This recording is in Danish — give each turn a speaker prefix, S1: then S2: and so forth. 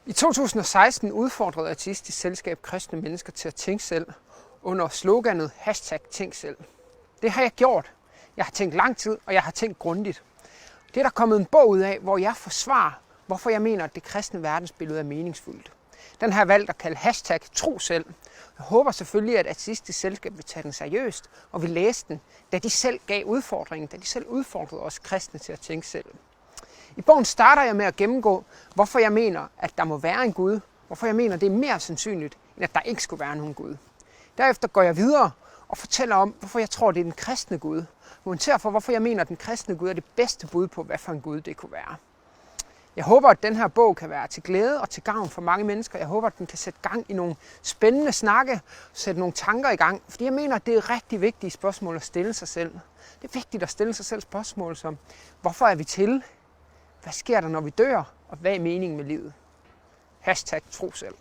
S1: I 2016 udfordrede Ateistisk Selskab kristne mennesker til at tænke selv under sloganet #Tænk selv. Det har jeg gjort. Jeg har tænkt lang tid, og jeg har tænkt grundigt. Det er der kommet en bog ud af, hvor jeg forsvarer, hvorfor jeg mener, at det kristne verdensbillede er meningsfuldt. Den har jeg valgt at kalde #Tro selv. Jeg håber selvfølgelig, at Ateistisk Selskab vil tage den seriøst og vil læse den, da de selv gav udfordringen, da de selv udfordrede os kristne til at tænke selv. I bogen starter jeg med at gennemgå, hvorfor jeg mener, at der må være en Gud, hvorfor jeg mener, det er mere sandsynligt, end at der ikke skulle være nogen Gud. Derefter går jeg videre og fortæller om, hvorfor jeg tror, det er den kristne Gud. Argumenterer for, hvorfor jeg mener, at den kristne Gud er det bedste bud på, hvad for en Gud det kunne være. Jeg håber, at den her bog kan være til glæde og til gavn for mange mennesker. Jeg håber, at den kan sætte gang i nogle spændende snakke, sætte nogle tanker i gang. Fordi jeg mener, at det er rigtig vigtige spørgsmål at stille sig selv. Det er vigtigt at stille sig selv spørgsmål som, hvorfor er vi til? Hvad sker der, når vi dør? Og hvad er meningen med livet? #Tro selv.